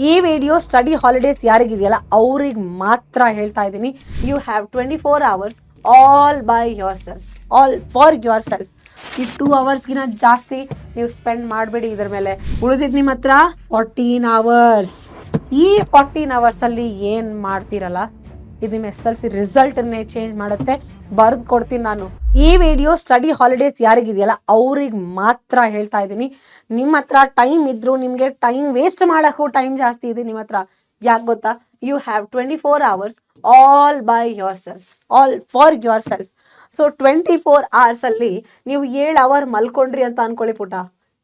ಈ video study holidays ಯಾರಿಗಿದೆಯಲ್ಲ ಅವ್ರಿಗೆ ಮಾತ್ರ ಹೇಳ್ತಾ ಇದ್ದೀನಿ. You have 24 hours all by yourself, all for yourself. ಈ 2 hours ಜಾಸ್ತಿ ನೀವು ಸ್ಪೆಂಡ್ ಮಾಡಬೇಡಿ ಇದ್ರ ಮೇಲೆ. ಉಳಿದಿದ್ದು ನಿಮ್ಮ ಹತ್ರ 14 hours. ಈ 14 hours ಏನು ಮಾಡ್ತೀರಲ್ಲ ಇದು ನಿಮ್ಮ SSLC ರಿಸಲ್ಟನ್ನೇ ಚೇಂಜ್ ಮಾಡುತ್ತೆ. ಬರೆದು ಕೊಡ್ತೀನಿ ನಾನು. ಈ ವಿಡಿಯೋ ಸ್ಟಡಿ ಹಾಲಿಡೇಸ್ ಯಾರಿಗಿದೆಯಲ್ಲ ಅವ್ರಿಗೆ ಮಾತ್ರ ಹೇಳ್ತಾ ಇದ್ದೀನಿ. ನಿಮ್ಮ ಹತ್ರ ಟೈಮ್ ಇದ್ರು ನಿಮಗೆ ಟೈಮ್ ವೇಸ್ಟ್ ಮಾಡೋಕ್ಕೂ ಟೈಮ್ ಜಾಸ್ತಿ ಇದೆ ನಿಮ್ಮ ಹತ್ರ. ಯಾಕೆ ಗೊತ್ತಾ? You have 24 hours all by yourself, all for yourself. So 24 hours ನೀವು 7 hour ಮಲ್ಕೊಂಡ್ರಿ ಅಂತ ಅನ್ಕೊಳ್ಳಿ ಪುಟ.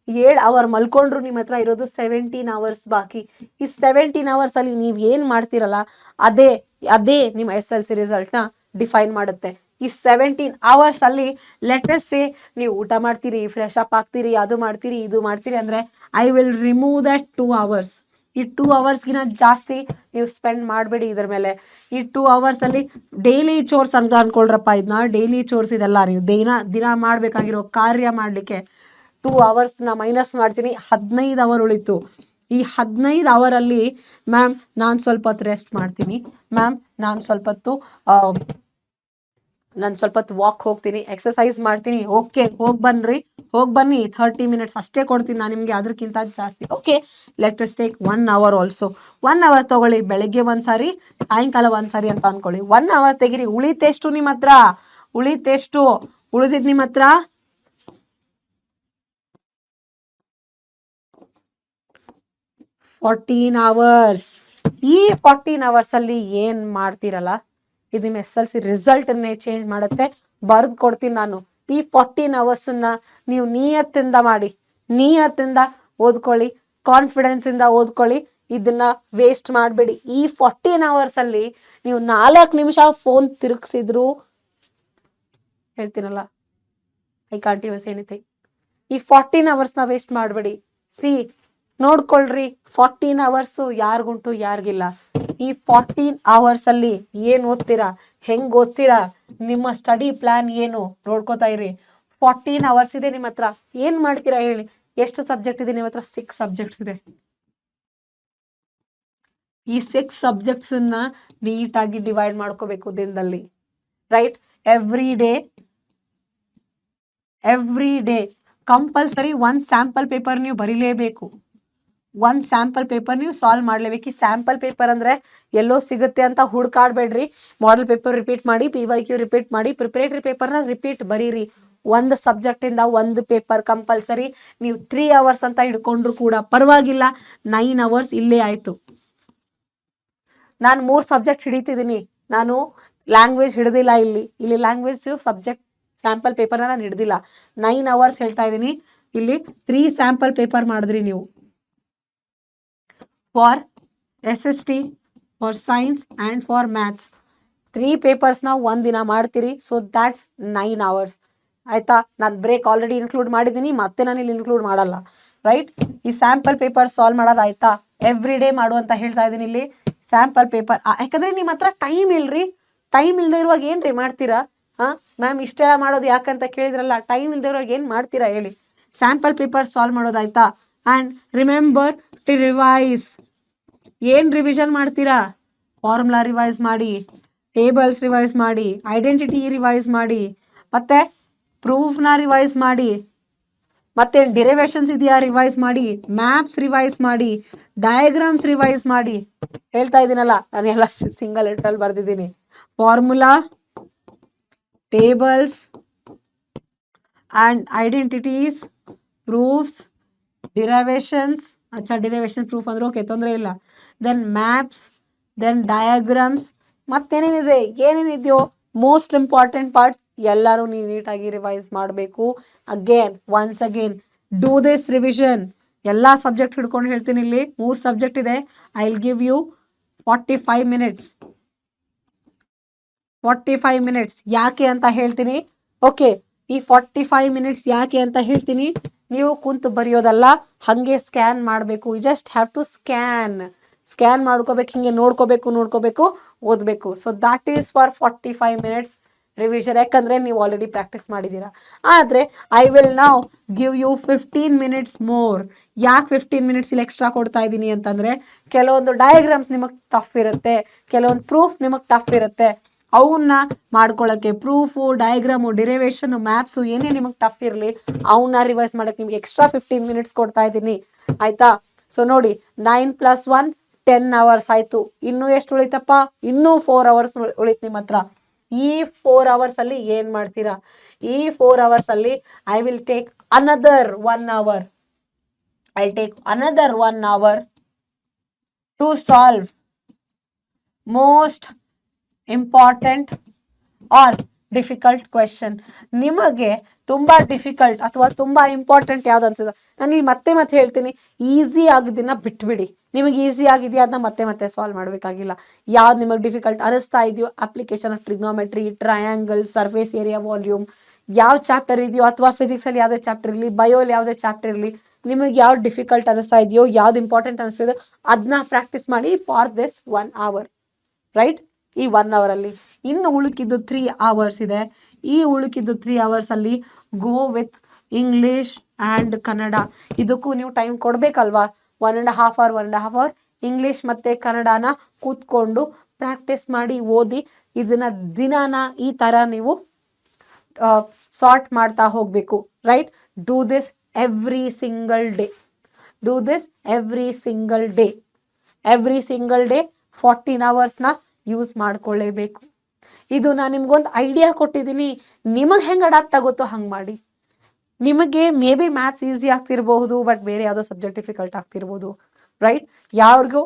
7 hour ಮಲ್ಕೊಂಡ್ರು ನಿಮ್ಮ ಹತ್ರ ಇರೋದು 17 hours ಬಾಕಿ. ಈ 17 hours ನೀವು ಏನು ಮಾಡ್ತೀರಲ್ಲ ಅದೇ ನಿಮ್ಮ SSLC ರಿಸಲ್ಟ್ನ ಡಿಫೈನ್ ಮಾಡುತ್ತೆ. ಈ 17 hours ಲೆಟಸ್ ಸೇ ನೀವು ಊಟ ಮಾಡ್ತೀರಿ, ಫ್ರೆಶ್ ಅಪ್ ಆಗ್ತೀರಿ, ಅದು ಮಾಡ್ತೀರಿ, ಇದು ಮಾಡ್ತೀರಿ ಅಂದರೆ I will remove that 2 hours. ಈ 2 hours ಜಾಸ್ತಿ ನೀವು ಸ್ಪೆಂಡ್ ಮಾಡಬೇಡಿ ಇದ್ರ ಮೇಲೆ. ಈ 2 hours ಡೈಲಿ ಚೋರ್ಸ್ ಅಂತ ಅನ್ಕೊಳ್ರಪ್ಪ. ಇದನ್ನ ಡೈಲಿ ಚೋರ್ಸ್ ಇದೆಲ್ಲ ನೀವು ದಿನ ಮಾಡಬೇಕಾಗಿರೋ ಕಾರ್ಯ ಮಾಡಲಿಕ್ಕೆ 2 hours ಮೈನಸ್ ಮಾಡ್ತೀನಿ. 15 hour ಉಳಿತು. ಈ 15 hour ಮ್ಯಾಮ್ ನಾನು ಸ್ವಲ್ಪ ಹೊತ್ತು ರೆಸ್ಟ್ ಮಾಡ್ತೀನಿ, ಮ್ಯಾಮ್ ನಾನು ಸ್ವಲ್ಪ ಹೊತ್ತು ವಾಕ್ ಹೋಗ್ತೀನಿ, ಎಕ್ಸಸೈಸ್ ಮಾಡ್ತೀನಿ. ಓಕೆ, ಹೋಗಿ ಬನ್ನಿ. 30 minutes ಅಷ್ಟೇ ಕೊಡ್ತೀನಿ ನಾನು ನಿಮಗೆ, ಅದಕ್ಕಿಂತ ಜಾಸ್ತಿ. Okay, let us take 1 hour also. 1 hour ತಗೊಳ್ಳಿ. ಬೆಳಗ್ಗೆ ಒಂದ್ಸಾರಿ, ಸಾಯಂಕಾಲ ಒಂದ್ಸಾರಿ ಅಂತ ಅನ್ಕೊಳ್ಳಿ. 1 hour ತೆಗಿರಿ. ಉಳಿತೆಷ್ಟು ನಿಮ್ಮ ಹತ್ರ? ಉಳಿದಿದ್ದು ನಿಮ್ಮ ಹತ್ರ 14 hours. ಈ 14 hours ಏನು ಮಾಡ್ತೀರಲ್ಲ ಇದು ನಿಮ್ಮ SSLC ರಿಸಲ್ಟನ್ನೇ ಚೇಂಜ್ ಮಾಡುತ್ತೆ. ಬರೆದು ಕೊಡ್ತೀನಿ ನಾನು. ಈ 14 hours ನೀವು ನಿಯತ್ತಿಂದ ಓದ್ಕೊಳ್ಳಿ, ಕಾನ್ಫಿಡೆನ್ಸಿಂದ ಓದ್ಕೊಳ್ಳಿ. ಇದನ್ನ ವೇಸ್ಟ್ ಮಾಡಬೇಡಿ. ಈ 14 hours ನೀವು 4 ನಿಮಿಷ ಫೋನ್ ತಿರುಗಿಸಿದ್ರು ಹೇಳ್ತೀನಲ್ಲ, I can't even say anything. ಈ 14 hours ವೇಸ್ಟ್ ಮಾಡಬೇಡಿ. ನೋಡ್ಕೊಳ್ರಿ, 14 hours ಯಾರಿಗುಂಟು ಯಾರಿಗಿಲ್ಲ. ಈ 14 hours ಏನು ಓದ್ತೀರಾ, ಹೆಂಗ್ ಓದ್ತೀರಾ, ನಿಮ್ಮ ಸ್ಟಡಿ ಪ್ಲಾನ್ ಏನು ನೋಡ್ಕೋತಾ ಇರಿ. 14 hours ಇದೆ ನಿಮ್ಮ ಹತ್ರ. ಏನ್ ಮಾಡ್ತೀರಾ ಹೇಳಿ? ಎಷ್ಟು ಸಬ್ಜೆಕ್ಟ್ ಇದೆ ನಿಮ್ಮ ಹತ್ರ? 6 subjects ಇದೆ. ಈ 6 subjects ನೀಟಾಗಿ ಡಿವೈಡ್ ಮಾಡ್ಕೋಬೇಕು ದಿನದಲ್ಲಿ. Right? Every day compulsory 1 sample paper ನೀವು ಬರೀಲೇಬೇಕು. 1 ಸ್ಯಾಂಪಲ್ ಪೇಪರ್ ನೀವು ಸಾಲ್ವ್ ಮಾಡಲೇಬೇಕು. ಈ ಸ್ಯಾಂಪಲ್ ಪೇಪರ್ ಅಂದರೆ ಎಲ್ಲೋ ಸಿಗುತ್ತೆ ಅಂತ ಹುಡ್ಕಾಡ್ಬೇಡ್ರಿ. ಮಾಡೆಲ್ ಪೇಪರ್ ರಿಪೀಟ್ ಮಾಡಿ, PYQ ರಿಪೀಟ್ ಮಾಡಿ, ಪ್ರಿಪರೇಟರಿ ಪೇಪರ್ನ ರಿಪೀಟ್ ಬರೀರಿ. 1 ಸಬ್ಜೆಕ್ಟಿಂದ 1 ಪೇಪರ್ ಕಂಪಲ್ಸರಿ. ನೀವು 3 hours ಅಂತ ಹಿಡ್ಕೊಂಡ್ರು ಕೂಡ ಪರವಾಗಿಲ್ಲ. 9 hours ಇಲ್ಲೇ ಆಯಿತು. ನಾನು 3 ಸಬ್ಜೆಕ್ಟ್ ಹಿಡಿತಿದ್ದೀನಿ. ನಾನು ಲ್ಯಾಂಗ್ವೇಜ್ ಹಿಡ್ದಿಲ್ಲ. ಇಲ್ಲಿ ಲ್ಯಾಂಗ್ವೇಜ್ ಸಬ್ಜೆಕ್ಟ್ ಸ್ಯಾಂಪಲ್ ಪೇಪರ್ನ ನಾನು ಹಿಡ್ದಿಲ್ಲ. 9 hours ಹೇಳ್ತಾ ಇದ್ದೀನಿ. ಇಲ್ಲಿ 3 ಸ್ಯಾಂಪಲ್ ಪೇಪರ್ ಮಾಡಿದ್ರಿ ನೀವು. For SST, for science and for maths 3 ಪೇಪರ್ಸ್ನ ಒಂದಿನ ಮಾಡ್ತೀರಿ. So that's 9 hours. ಆಯಿತಾ? ನಾನು ಬ್ರೇಕ್ ಆಲ್ರೆಡಿ ಇನ್ಕ್ಲೂಡ್ ಮಾಡಿದ್ದೀನಿ, ಮತ್ತೆ ನಾನು ಇಲ್ಲಿ ಇನ್ಕ್ಲೂಡ್ ಮಾಡಲ್ಲ. ರೈಟ್? ಈ ಸ್ಯಾಂಪಲ್ ಪೇಪರ್ ಸಾಲ್ವ್ ಮಾಡೋದಾಯ್ತಾ? ಎವ್ರಿ ಡೇ ಮಾಡು ಅಂತ ಹೇಳ್ತಾ ಇದ್ದೀನಿ. ಇಲ್ಲಿ ಸ್ಯಾಂಪಲ್ ಪೇಪರ್ ಯಾಕಂದರೆ ನಿಮ್ಮ ಹತ್ರ ಟೈಮ್ ಇಲ್ಲದೆ ಇರುವಾಗ ಏನ್ರಿ ಮಾಡ್ತೀರಾ? ಮ್ಯಾಮ್ ಇಷ್ಟೆಲ್ಲ ಮಾಡೋದು ಯಾಕಂತ ಕೇಳಿದ್ರಲ್ಲ. ಟೈಮ್ ಇಲ್ಲದೆ ಇರುವಾಗ ಏನು ಮಾಡ್ತೀರಾ ಹೇಳಿ? ಸ್ಯಾಂಪಲ್ ಪೇಪರ್ ಸಾಲ್ವ್ ಮಾಡೋದಾಯ್ತಾ? And remember to revise. ಏನು ರಿವಿಷನ್ ಮಾಡ್ತೀರಾ? ಫಾರ್ಮುಲಾ ರಿವೈಸ್ ಮಾಡಿ, ಟೇಬಲ್ಸ್ ರಿವೈಸ್ ಮಾಡಿ, ಐಡೆಂಟಿಟಿ ರಿವೈಸ್ ಮಾಡಿ, ಮತ್ತು ಪ್ರೂಫ್ನ ರಿವೈಸ್ ಮಾಡಿ, ಮತ್ತೆ ಡಿರೈವೇಷನ್ಸ್ ಇದೆಯಾ ರಿವೈಸ್ ಮಾಡಿ, ಮ್ಯಾಪ್ಸ್ ರಿವೈಸ್ ಮಾಡಿ, ಡಯಾಗ್ರಾಮ್ಸ್ ರಿವೈಸ್ ಮಾಡಿ. ಹೇಳ್ತಾ ಇದ್ದೀನಲ್ಲ, ನಾನು ಎಲ್ಲ ಸಿಂಗಲ್ ಲೆಟ್ರಲ್ಲಿ ಬರೆದಿದ್ದೀನಿ. Formula, tables and identities, proofs, derivations. Derivation proof ಅಂದ್ರೆ ಓಕೆ, ತೊಂದರೆ ಇಲ್ಲ. ದೆನ್ ಮ್ಯಾಪ್ಸ್, ದೆನ್ ಡಯಾಗ್ರಾಮ್ಸ್, ಏನೇನಿದೆಯೋ ಮೋಸ್ಟ್ ಇಂಪಾರ್ಟೆಂಟ್ ಪಾರ್ಟ್ಸ್ ಎಲ್ಲರೂ ನೀವು ನೀಟಾಗಿ ರಿವೈಸ್ ಮಾಡಬೇಕು. Once again do this revision. ಎಲ್ಲ ಸಬ್ಜೆಕ್ಟ್ ಹಿಡ್ಕೊಂಡು ಹೇಳ್ತೀನಿ. ಇಲ್ಲಿ 3 ಸಬ್ಜೆಕ್ಟ್ ಇದೆ. I will give you 45 minutes. 45 minutes ಯಾಕೆ ಅಂತ ಹೇಳ್ತೀನಿ. ಓಕೆ, ಈ 45 minutes ಯಾಕೆ ಅಂತ ಹೇಳ್ತೀನಿ. ನೀವು ಕುಂತು ಬರೆಯೋದಲ್ಲ, ಹಾಗೆ ಸ್ಕ್ಯಾನ್ ಮಾಡಬೇಕು. You just have to scan ಮಾಡ್ಕೋಬೇಕು. ಹಿಂಗೆ ನೋಡ್ಕೋಬೇಕು, ಓದಬೇಕು. So that is for 45 minutes. Revision, ಯಾಕಂದರೆ ನೀವು ಆಲ್ರೆಡಿ ಪ್ರಾಕ್ಟೀಸ್ ಮಾಡಿದ್ದೀರಾ. ಆದರೆ I will now give you 15 minutes more. ಯಾಕೆ 15 ಮಿನಿಟ್ಸ್ ಇಲ್ಲಿ ಎಕ್ಸ್ಟ್ರಾ ಕೊಡ್ತಾ ಇದ್ದೀನಿ ಅಂತಂದರೆ, ಕೆಲವೊಂದು ಡಯಾಗ್ರಾಮ್ಸ್ ನಿಮಗೆ ಟಫ್ ಇರುತ್ತೆ, ಕೆಲವೊಂದು ಪ್ರೂಫ್ ನಿಮಗೆ ಟಫ್ ಇರುತ್ತೆ. ಅವನ್ನ ಮಾಡ್ಕೊಳ್ಳೋಕ್ಕೆ ಪ್ರೂಫು, ಡಯಾಗ್ರಾಮು, ಡಿರೈವೇಷನು, ಮ್ಯಾಪ್ಸು ಏನೇ ನಿಮಗೆ ಟಫ್ ಇರಲಿ ಅವನ್ನ ರಿವೈಸ್ ಮಾಡೋಕ್ಕೆ ನಿಮ್ಗೆ ಎಕ್ಸ್ಟ್ರಾ 15 ಮಿನಿಟ್ಸ್ ಕೊಡ್ತಾ ಇದ್ದೀನಿ, ಆಯಿತಾ? ಸೊ ನೋಡಿ, 9 + 1 10 ಅವರ್ಸ್ ಆಯಿತು. ಇನ್ನೂ ಎಷ್ಟು ಉಳಿತಪ್ಪ? ಇನ್ನೂ 4 ಅವರ್ಸ್ ಉಳಿತು ನಿಮ್ಮ ಹತ್ರ. ಈ 4 ಅವರ್ಸಲ್ಲಿ ಏನು ಮಾಡ್ತೀರಾ? ಈ 4 ಅವರ್ಸಲ್ಲಿ I will take another 1 hour. I'll take another 1 hour to solve most important or difficult question. ನಿಮಗೆ ತುಂಬ ಡಿಫಿಕಲ್ಟ್ ಅಥವಾ ತುಂಬ ಇಂಪಾರ್ಟೆಂಟ್ ಯಾವ್ದು ಅನ್ಸುತ್ತೆ, ನಾನು ಇಲ್ಲಿ ಮತ್ತೆ ಹೇಳ್ತೀನಿ, ಈಸಿ ಆಗಿದ್ದನ್ನ ಬಿಟ್ಬಿಡಿ. ನಿಮಗೆ ಈಸಿ ಆಗಿದೆಯಾ ಅದನ್ನ ಮತ್ತೆ ಸಾಲ್ವ್ ಮಾಡಬೇಕಾಗಿಲ್ಲ. ಯಾವ್ದು ನಿಮಗೆ ಡಿಫಿಕಲ್ಟ್ ಅನಿಸ್ತಾ ಇದೆಯೋ, application of trigonometry, triangle, surface area, volume, ಯಾವ ಚಾಪ್ಟರ್ ಇದೆಯೋ, ಅಥವಾ ಫಿಸಿಕ್ಸಲ್ಲಿ ಯಾವುದೇ ಚಾಪ್ಟರ್ ಇರಲಿ, ಬಯೋಲಿ ಯಾವುದೇ ಚಾಪ್ಟರ್ ಇರಲಿ, ನಿಮಗೆ ಯಾವ್ದು ಡಿಫಿಕಲ್ಟ್ ಅನಿಸ್ತಾ ಇದೆಯೋ, ಯಾವ್ದು ಇಂಪಾರ್ಟೆಂಟ್ ಅನಿಸ್ತಿದೆಯೋ ಅದನ್ನ ಪ್ರಾಕ್ಟೀಸ್ ಮಾಡಿ ಫಾರ್ ದಿಸ್ 1 ಅವರ್, ರೈಟ್? ಈ 1 ಅವರಲ್ಲಿ ಇನ್ನು ಉಳುಕಿದ್ದು 3 ಅವರ್ಸ್ ಇದೆ. ಈ ಉಳುಕಿದ್ದು 3 ಅವರ್ಸಲ್ಲಿ go with English and Kannada. ಇದಕ್ಕೂ ನೀವು ಟೈಮ್ ಕೊಡಬೇಕಲ್ವಾ? 1.5 ಅವರ್ ಇಂಗ್ಲೀಷ್ ಮತ್ತು ಕನ್ನಡನ ಕೂತ್ಕೊಂಡು ಪ್ರಾಕ್ಟೀಸ್ ಮಾಡಿ, ಓದಿ. ಇದನ್ನು ದಿನಾನ ಈ ಥರ ನೀವು ಸಾರ್ಟ್ ಮಾಡ್ತಾ ಹೋಗಬೇಕು, right? Do this every single day. Do this every single day. Every single day 14 ಅವರ್ಸ್ನ ಯೂಸ್ ಮಾಡ್ಕೊಳ್ಳೇಬೇಕು. ಇದು ನಾನು ನಿಮ್ಗೊಂದು ಐಡಿಯಾ ಕೊಟ್ಟಿದ್ದೀನಿ, ನಿಮಗೆ ಹೆಂಗೆ ಅಡಾಪ್ಟ್ ಆಗುತ್ತೋ ಹಂಗೆ ಮಾಡಿ. ನಿಮಗೆ ಮೇ ಬಿ ಮ್ಯಾಥ್ಸ್ ಈಸಿ ಆಗ್ತಿರ್ಬಹುದು, ಬಟ್ ಬೇರೆ ಯಾವುದೋ ಸಬ್ಜೆಕ್ಟ್ ಡಿಫಿಕಲ್ಟ್ ಆಗ್ತಿರ್ಬೋದು, ರೈಟ್? ಯಾರಿಗೂ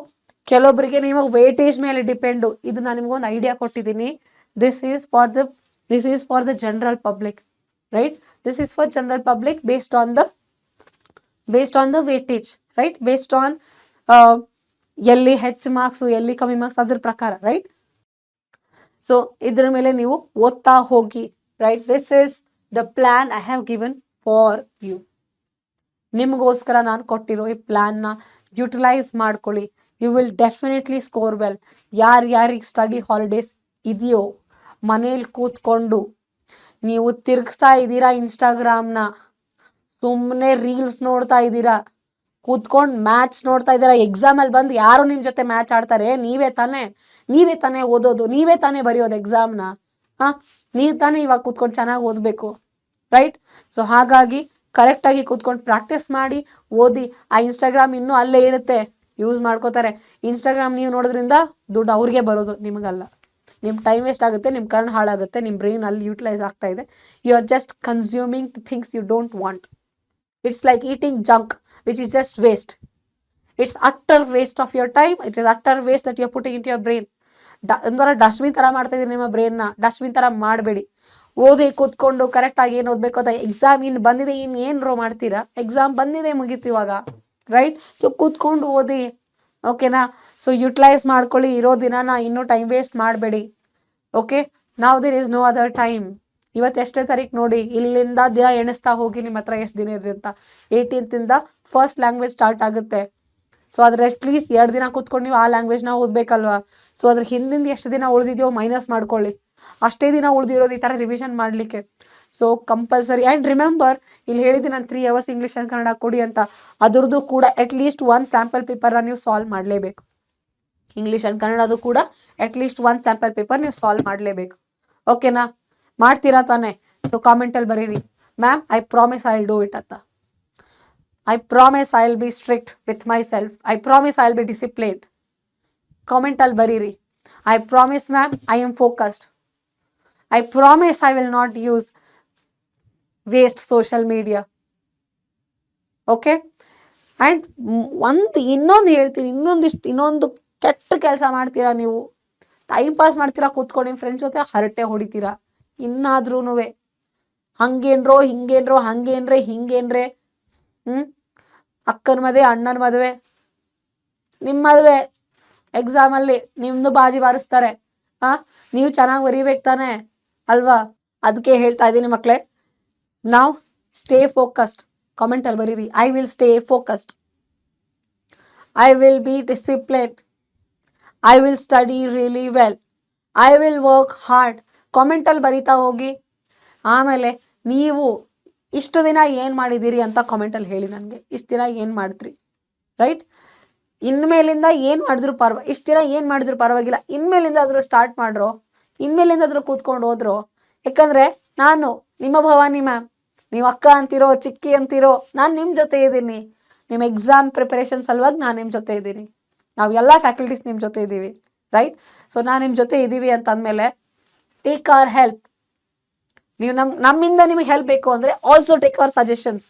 ಕೆಲವೊಬ್ಬರಿಗೆ ನೀವು ವೇಟೇಜ್ ಮೇಲೆ ಡಿಪೆಂಡು. ಇದು ನಾನು ನಿಮ್ಗೊಂದು ಐಡಿಯಾ ಕೊಟ್ಟಿದ್ದೀನಿ. This is for the general public, right? This is for general public based on the weightage, right? Based on ಎಲ್ಲಿ ಹೆಚ್ಚು ಮಾರ್ಕ್ಸು, ಎಲ್ಲಿ ಕಮ್ಮಿ ಮಾರ್ಕ್ಸ್, ಅದ್ರ ಪ್ರಕಾರ, ರೈಟ್? ಸೊ ಇದ್ರ ಮೇಲೆ ನೀವು ಓದ್ತಾ ಹೋಗಿ, right? This is the plan I have given for you. ನಿಮಗೋಸ್ಕರ ನಾನು ಕೊಟ್ಟಿರೋ ಈ ಪ್ಲ್ಯಾನ್ನ ಯುಟಿಲೈಸ್ ಮಾಡ್ಕೊಳ್ಳಿ. You will definitely score well. ಯಾರಿಗೆ ಸ್ಟಡಿ ಹಾಲಿಡೇಸ್ ಇದೆಯೋ ಮನೇಲಿ ಕೂತ್ಕೊಂಡು ನೀವು ತಿರುಗಿಸ್ತಾ ಇದ್ದೀರಾ ಇನ್ಸ್ಟಾಗ್ರಾಮ್ನ, ಸುಮ್ಮನೆ ರೀಲ್ಸ್ ನೋಡ್ತಾ ಇದ್ದೀರಾ, ಕೂತ್ಕೊಂಡು ಮ್ಯಾಚ್ ನೋಡ್ತಾ ಇದ್ದೀರಾ. ಎಕ್ಸಾಮಲ್ಲಿ ಬಂದು ಯಾರು ನಿಮ್ಮ ಜೊತೆ ಮ್ಯಾಚ್ ಆಡ್ತಾರೆ? ನೀವೇ ತಾನೇ ಓದೋದು, ನೀವೇ ತಾನೇ ಬರೆಯೋದು ಎಕ್ಸಾಮ್ನ. ನೀವು ತಾನೇ ಇವಾಗ ಕೂತ್ಕೊಂಡು ಚೆನ್ನಾಗಿ ಓದಬೇಕು, ರೈಟ್? ಸೊ ಹಾಗಾಗಿ ಕರೆಕ್ಟಾಗಿ ಕೂತ್ಕೊಂಡು ಪ್ರಾಕ್ಟೀಸ್ ಮಾಡಿ, ಓದಿ. ಆ ಇನ್ಸ್ಟಾಗ್ರಾಮ್ ಇನ್ನೂ ಅಲ್ಲೇ ಇರುತ್ತೆ, ಯೂಸ್ ಮಾಡ್ಕೋತಾರೆ. ಇನ್ಸ್ಟಾಗ್ರಾಮ್ ನೀವು ನೋಡೋದ್ರಿಂದ ದುಡ್ಡು ಅವ್ರಿಗೆ ಬರೋದು, ನಿಮಗಲ್ಲ. ನಿಮ್ಮ ಟೈಮ್ ವೇಸ್ಟ್ ಆಗುತ್ತೆ, ನಿಮ್ಮ ಕಣ್ಣು ಹಾಳಾಗುತ್ತೆ, ನಿಮ್ಮ ಬ್ರೈನ್ ಅಲ್ಲಿ ಯೂಟಿಲೈಸ್ ಆಗ್ತಾ ಇದೆ. You are just consuming the things you don't want. It's like eating junk which is just waste. It's utter waste of your time. It is utter waste that you are putting into your brain. ಒಂಥರ dustbin ಥರ ಮಾಡ್ತಾ ಇದ್ದೀರಿ ನಿಮ್ಮ ಬ್ರೈನ್ನ. Dustbin ಥರ ಮಾಡಬೇಡಿ. ಓದಿ ಕೂತ್ಕೊಂಡು ಕರೆಕ್ಟಾಗಿ ಏನು ಓದಬೇಕು ಅಂತ. ಎಕ್ಸಾಮ್ ಇನ್ನು ಬಂದಿದೆ, ಇನ್ನೇನು ಮಾಡ್ತೀರಾ? ಎಕ್ಸಾಮ್ ಬಂದಿದೆ, ಮುಗೀತು ಇವಾಗ, ರೈಟ್? ಸೊ ಕೂತ್ಕೊಂಡು ಓದಿ, ಓಕೆನಾ? ಸೊ ಯುಟಿಲೈಸ್ ಮಾಡ್ಕೊಳ್ಳಿ ಇರೋ ದಿನಾನ, ಇನ್ನೂ ಟೈಮ್ ವೇಸ್ಟ್ ಮಾಡಬೇಡಿ, okay? Now there is no other time. ಇವತ್ತು ಎಷ್ಟೇ ತಾರೀಕು ನೋಡಿ, ಇಲ್ಲಿಂದ ದಿನ ಎಣಿಸ್ತಾ ಹೋಗಿ ನಿಮ್ಮ ಹತ್ರ ಎಷ್ಟು ದಿನ ಇದೆ ಅಂತ. 18th ಫಸ್ಟ್ ಲ್ಯಾಂಗ್ವೇಜ್ ಸ್ಟಾರ್ಟ್ ಆಗುತ್ತೆ. ಸೊ ಅದ್ರ ಅಟ್ಲೀಸ್ಟ್ 2 ದಿನ ಕೂತ್ಕೊಂಡು ನೀವು ಆ ಲ್ಯಾಂಗ್ವೇಜ್ನ ಓದಬೇಕಲ್ವಾ? ಸೊ ಅದ್ರ ಹಿಂದಿಂದ ಎಷ್ಟು ದಿನ ಉಳಿದಿದೆಯೋ ಮೈನಸ್ ಮಾಡ್ಕೊಳ್ಳಿ. ಅಷ್ಟೇ ದಿನ ಉಳಿದಿರೋದು ಈ ಥರ ರಿವಿಷನ್ ಮಾಡಲಿಕ್ಕೆ. So compulsory. ಆ್ಯಂಡ್ ರಿಮೆಂಬರ್, ಇಲ್ಲಿ ಹೇಳಿದ್ದೀನಿ ನಾನು 3 ಅವರ್ಸ್ ಇಂಗ್ಲೀಷ್ ಆ್ಯಂಡ್ ಕನ್ನಡ ಕೊಡಿ ಅಂತ. ಅದ್ರದ್ದು ಕೂಡ ಅಟ್ಲೀಸ್ಟ್ 1 ಸ್ಯಾಂಪಲ್ ಪೇಪರ್ನ ನೀವು ಸಾಲ್ವ್ ಮಾಡಲೇಬೇಕು. ಇಂಗ್ಲೀಷ್ ಆ್ಯಂಡ್ ಕನ್ನಡದು ಕೂಡ ಅಟ್ಲೀಸ್ಟ್ 1 ಸ್ಯಾಂಪಲ್ ಪೇಪರ್ ನೀವು ಸಾಲ್ವ್ ಮಾಡಲೇಬೇಕು, ಓಕೆನಾ? ಮಾಡ್ತೀರಾ ತಾನೆ? ಸೊ ಕಾಮೆಂಟಲ್ಲಿ ಬರೀರಿ, ma'am I promise I will do it ಅಂತ. I promise I will be strict with myself. I promise I will be disciplined. ಕಾಮೆಂಟಲ್ಲಿ ಬರೀರಿ, I promise ma'am I am focused. I promise I will not use waste social media, okay? And ಇನ್ನೊಂದು ಹೇಳ್ತೀನಿ, ಇನ್ನೊಂದು ಕೆಟ್ಟ ಕೆಲಸ ಮಾಡ್ತೀರಾ ನೀವು. Time pass ಮಾಡ್ತೀರಾ ಕೂತ್ಕೊಂಡು, ನಿಮ್ಮ ಫ್ರೆಂಡ್ಸ್ ಜೊತೆ ಹರಟೆ ಹೊಡಿತೀರಾ. ಇನ್ನಾದ್ರೂ ಹಂಗೇನ್ರೋ ಹಿಂಗೇನ್ರೆ ಅಕ್ಕನ ಮದುವೆ, ಅಣ್ಣನ ಮದುವೆ, ನಿಮ್ಮ ಮದುವೆ, ಎಕ್ಸಾಮಲ್ಲಿ ನಿಮ್ಮದು ಬಾಜಿ ಬಾರಿಸ್ತಾರೆ. ನೀವು ಚೆನ್ನಾಗಿ ಬರೀಬೇಕು ತಾನೆ ಅಲ್ವಾ? ಅದಕ್ಕೆ ಹೇಳ್ತಾ ಇದ್ದೀನಿ ಮಕ್ಕಳೇ, ನಾವು ಸ್ಟೇ ಫೋಕಸ್ಡ್. ಕಾಮೆಂಟಲ್ಲಿ ಬರೀರಿ, I will stay focused. I will be disciplined. I will study really well. I will work hard ಕಾಮೆಂಟಲ್ಲಿ ಬರಿತಾ ಹೋಗಿ. ಆಮೇಲೆ ನೀವು ಇಷ್ಟು ದಿನ ಏನು ಮಾಡಿದ್ದೀರಿ ಅಂತ ಕಾಮೆಂಟಲ್ಲಿ ಹೇಳಿ ನನಗೆ. ಇಷ್ಟು ದಿನ ಏನು ಮಾಡಿದ್ರಿ, ರೈಟ್? ಇನ್ಮೇಲಿಂದ ಏನು ಮಾಡಿದ್ರು ಇಷ್ಟು ದಿನ ಏನು ಮಾಡಿದ್ರು ಪರವಾಗಿಲ್ಲ, ಇನ್ಮೇಲಿಂದಾದರೂ ಸ್ಟಾರ್ಟ್ ಮಾಡ್ರೋ, ಇನ್ಮೇಲಿಂದಾದರೂ ಕೂತ್ಕೊಂಡು ಹೋದ್ರು. ಯಾಕಂದರೆ ನಾನು ನಿಮ್ಮ ಭವಾನಿ ಮ್ಯಾಮ್, ನೀವು ಅಕ್ಕ ಅಂತಿರೋ, ಚಿಕ್ಕಿ ಅಂತಿರೋ, ನಾನು ನಿಮ್ಮ ಜೊತೆ ಇದ್ದೀನಿ. ನಿಮ್ಮ ಎಕ್ಸಾಮ್ ಪ್ರಿಪರೇಷನ್ ಸಲುವಾಗಿ ನಾನು ನಿಮ್ಮ ಜೊತೆ ಇದ್ದೀನಿ. ನಾವು ಎಲ್ಲ ಫ್ಯಾಕಲ್ಟೀಸ್ ನಿಮ್ಮ ಜೊತೆ ಇದ್ದೀವಿ, ರೈಟ್? ಸೊ ನಾನು ನಿಮ್ಮ ಜೊತೆ ಇದ್ದೀವಿ ಅಂತ ಅಂದಮೇಲೆ ಟೇಕ್ ಅವರ್ ಹೆಲ್ಪ್. ನೀವು ನಮ್ಮಿಂದ ನಿಮಗೆ ಹೆಲ್ಪ್ ಬೇಕು ಅಂದರೆ ಆಲ್ಸೋ ಟೇಕ್ ಅವರ್ ಸಜೆಷನ್ಸ್.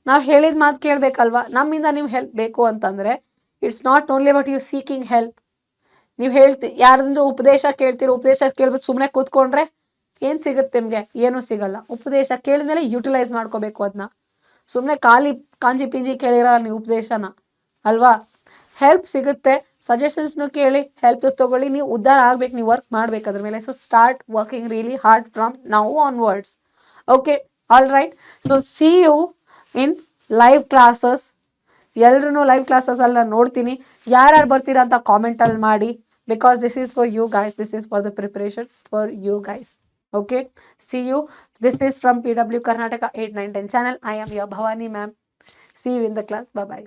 ನಾವು ಹೇಳಿದ ಮಾತು ಕೇಳಬೇಕಲ್ವಾ? ನಮ್ಮಿಂದ ನೀವು ಹೆಲ್ಪ್ ಬೇಕು ಅಂತಂದರೆ it's not only about you seeking help. ನೀವು ಯಾರ್ದಂದ್ರೂ ಉಪದೇಶ ಕೇಳ್ಬಿಟ್ಟು ಸುಮ್ಮನೆ ಕೂತ್ಕೊಂಡ್ರೆ ಏನು ಸಿಗುತ್ತೆ ನಿಮಗೆ? ಏನೂ ಸಿಗಲ್ಲ. ಉಪದೇಶ ಕೇಳಿದ್ಮೇಲೆ ಯುಟಿಲೈಸ್ ಮಾಡ್ಕೋಬೇಕು ಅದನ್ನ. ಸುಮ್ಮನೆ ಕಾಂಜಿ ಪಿಂಜಿ ಕೇಳಿರೋ ನೀವು ಉಪದೇಶನ, ಅಲ್ವಾ? ಹೆಲ್ಪ್ ಸಿಗುತ್ತೆ, ಸಜೆಷನ್ಸ್ನು ಕೇಳಿ, ಹೆಲ್ಪ್ ತೊಗೊಳ್ಳಿ. ನೀವು ಉದ್ಧಾರ ಆಗ್ಬೇಕು, ನೀವು ವರ್ಕ್ ಮಾಡ್ಬೇಕು ಅದ್ರ ಮೇಲೆ. So start working really hard from now onwards. Okay, all right. So see you in live classes. ಎಲ್ರೂ ಲೈವ್ ಕ್ಲಾಸಸಲ್ಲಿ ನಾನು ನೋಡ್ತೀನಿ. ಯಾರ್ಯಾರು ಬರ್ತೀರಾ ಅಂತ ಕಾಮೆಂಟಲ್ಲಿ ಮಾಡಿ. Because this is for you guys. This is for the preparation for you guys. Okay. See you. This is from PW Karnataka 8, 9, 10 channel. I am your Bhavani ma'am. See you in the class. Bye-bye.